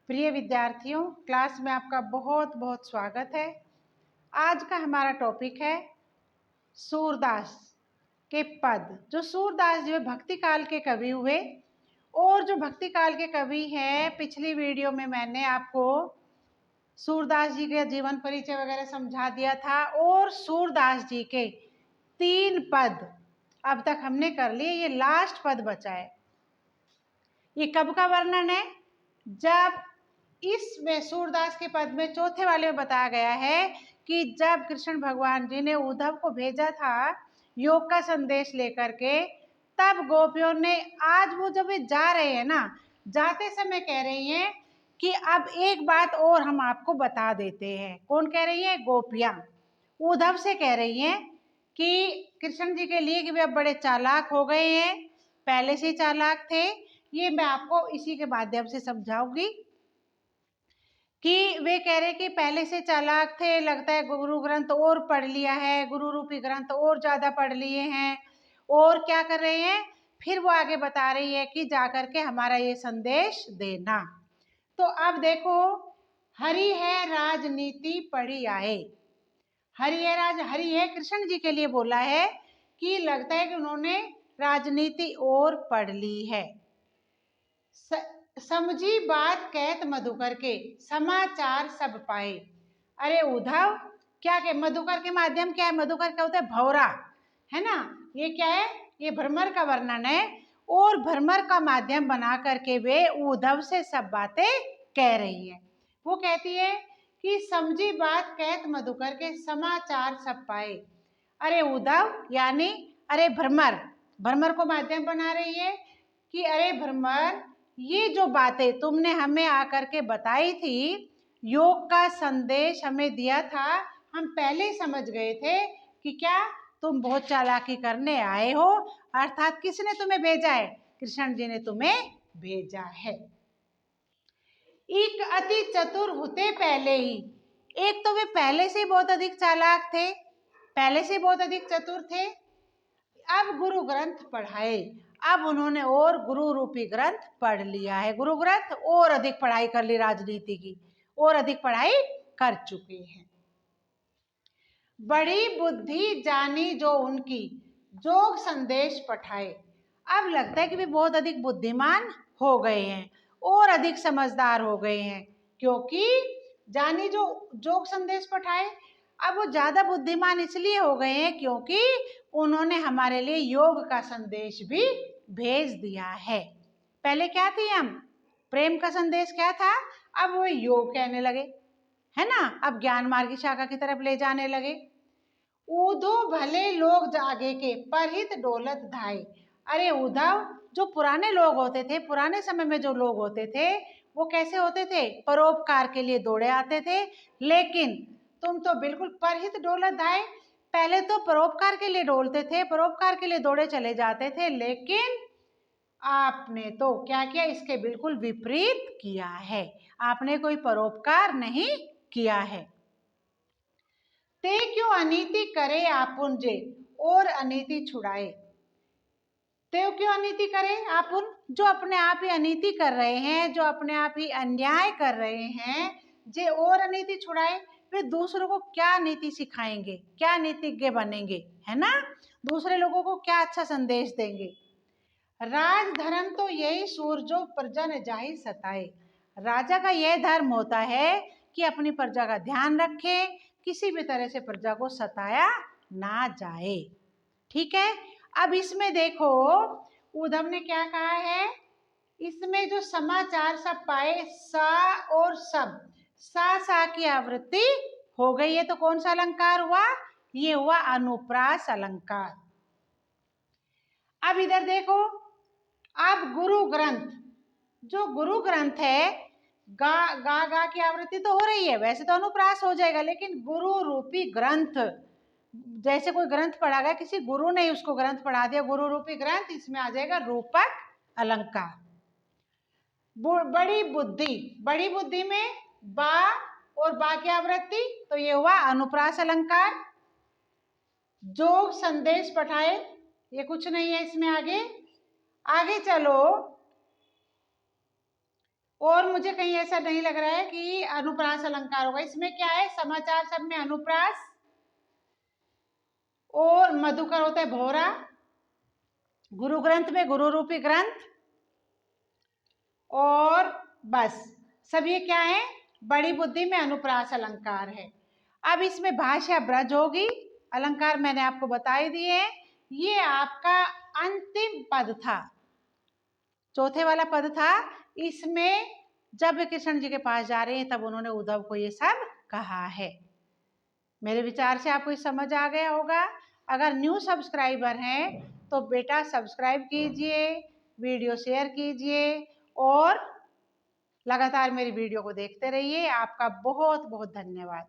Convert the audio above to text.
प्रिय विद्यार्थियों, क्लास में आपका बहुत बहुत स्वागत है। आज का हमारा टॉपिक है सूरदास के पद। जो सूरदास जी भक्ति काल के कवि हुए, और जो भक्ति काल के कवि हैं, पिछली वीडियो में मैंने आपको सूरदास जी के जीवन परिचय वगैरह समझा दिया था, और सूरदास जी के 3 पद अब तक हमने कर लिए। ये लास्ट पद बचा है। ये कब का वर्णन है? जब इसमें सूरदास के पद में चौथे वाले में बताया गया है कि जब कृष्ण भगवान जी ने उद्धव को भेजा था योग का संदेश लेकर के, तब गोपियों ने, आज वो जब जा रहे हैं ना, जाते समय कह रही हैं कि अब एक बात और हम आपको बता देते हैं। कौन कह रही है? गोपियां उद्धव से कह रही हैं कि कृष्ण जी के लिए कि वे अब बड़े चालाक हो गए हैं, पहले से ही चालाक थे। ये मैं आपको इसी के माध्यम से समझाऊंगी कि वे कह रहे कि पहले से चालाक थे, लगता है गुरु ग्रंथ और पढ़ लिया है, गुरु रूपी ग्रंथ और ज़्यादा पढ़ लिए हैं, और क्या कर रहे हैं, फिर वो आगे बता रही है कि जाकर के हमारा ये संदेश देना। तो अब देखो, हरि है राजनीति पढ़ी आए। हरि है कृष्ण जी के लिए बोला है कि लगता है कि उन्होंने राजनीति और पढ़ ली है। समझी बात कहत मधुकर के, समाचार सब पाए। अरे उद्धव, क्या के मधुकर के माध्यम क्या है? मधुकर क्या होता है? भौरा, है ना। ये क्या है? ये भ्रमर का वर्णन है, और भ्रमर का माध्यम बना करके वे उद्धव से सब बातें कह रही है। वो कहती है कि समझी बात कहत मधुकर के, समाचार सब पाए। अरे उद्धव यानी अरे भ्रमर, भ्रमर को माध्यम बना रही है कि अरे भ्रमर, ये जो बातें तुमने हमें आकर के बताई थी, योग का संदेश हमें दिया था, हम पहले ही समझ गए थे कि क्या तुम बहुत चालाकी करने आए हो। अर्थात किसने तुम्हें भेजा है? कृष्ण जी ने तुम्हें भेजा है। एक अति चतुर होते पहले ही, एक तो वे पहले से बहुत अधिक चालाक थे, पहले से बहुत अधिक चतुर थे। अब गुरु ग्रंथ पढ़ाए, अब उन्होंने और गुरु रूपी ग्रंथ पढ़ लिया है। गुरु ग्रंथ और अधिक पढ़ाई कर ली, राजनीति की और अधिक पढ़ाई कर चुके हैं। बड़ी बुद्धि जानी जो उनकी, जोग संदेश पठाए। अब लगता है कि वे बहुत अधिक बुद्धिमान हो गए हैं और अधिक समझदार हो गए हैं, क्योंकि जानी जो जोग संदेश पठाए। अब वो ज्यादा बुद्धिमान इसलिए हो गए हैं क्योंकि उन्होंने हमारे लिए योग का संदेश भी भेज दिया है। पहले क्या थी हम? प्रेम का संदेश क्या था? अब वो योग कहने लगे, है ना। अब ज्ञान मार्ग की शाखा की तरफ ले जाने लगे। ऊधो भले लोग जागे के, परहित डोलत धाए। अरे उद्धव, जो पुराने लोग होते थे, पुराने समय में जो लोग होते थे, वो कैसे होते थे? परोपकार के लिए दौड़े आते थे। लेकिन तुम तो बिल्कुल परहित डोलत धाए, पहले तो परोपकार के लिए डोलते थे, परोपकार के लिए दौड़े चले जाते थे, लेकिन आपने तो क्या किया? इसके बिल्कुल विपरीत किया है। आपने कोई परोपकार नहीं किया है। ते क्यों अनीति करे आपुन जे, और अनीति छुड़ाए। ते क्यों अनीति करे आपुन, जो अपने आप ही अनीति कर रहे हैं, जो अपने आप ही अन्याय कर रहे हैं, जे और अनीति छुड़ाए। वे दूसरों को क्या नीति सिखाएंगे, क्या नीतिज्ञ बनेंगे, है ना। दूसरे लोगों को क्या अच्छा संदेश देंगे। राज धर्म तो यही सूर जो प्रजा ने जाहि सताए। राजा का यह धर्म होता है कि अपनी प्रजा का ध्यान रखे, किसी भी तरह से प्रजा को सताया ना जाए। ठीक है। अब इसमें देखो, उद्धव ने क्या कहा है? इसमें जो समाचार सब पाए, सा और सब, सा की आवृत्ति हो गई है, तो कौन सा अलंकार हुआ? ये हुआ अनुप्रास अलंकार। अब इधर देखो, अब गुरु ग्रंथ, जो गुरु ग्रंथ है, गा की आवृत्ति तो हो रही है, वैसे तो अनुप्रास हो जाएगा, लेकिन गुरु रूपी ग्रंथ, जैसे कोई ग्रंथ पढ़ा गया, किसी गुरु ने उसको ग्रंथ पढ़ा दिया, गुरु रूपी ग्रंथ, इसमें आ जाएगा रूपक अलंकार। बड़ी बुद्धि, बड़ी बुद्धि में बा और बा की आवृत्ति, तो ये हुआ अनुप्रास अलंकार। जोग संदेश पठाए, ये कुछ नहीं है इसमें। आगे आगे चलो, और मुझे कहीं ऐसा नहीं लग रहा है कि अनुप्रास अलंकार होगा। इसमें क्या है, समाचार शब्द में अनुप्रास और मधुकर होता है भौरा, गुरु ग्रंथ में गुरु रूपी ग्रंथ, और बस सब ये क्या है, बड़ी बुद्धि में अनुप्रास अलंकार है। अब इसमें भाषा ब्रज होगी, अलंकार मैंने आपको बता ही दिए हैं। ये आपका अंतिम पद था, चौथे वाला पद था। इसमें जब कृष्ण जी के पास जा रहे हैं तब उन्होंने उद्धव को ये सब कहा है। मेरे विचार से आपको समझ आ गया होगा। अगर न्यू सब्सक्राइबर हैं तो बेटा सब्सक्राइब कीजिए, वीडियो शेयर कीजिए और लगातार मेरी वीडियो को देखते रहिए। आपका बहुत बहुत धन्यवाद।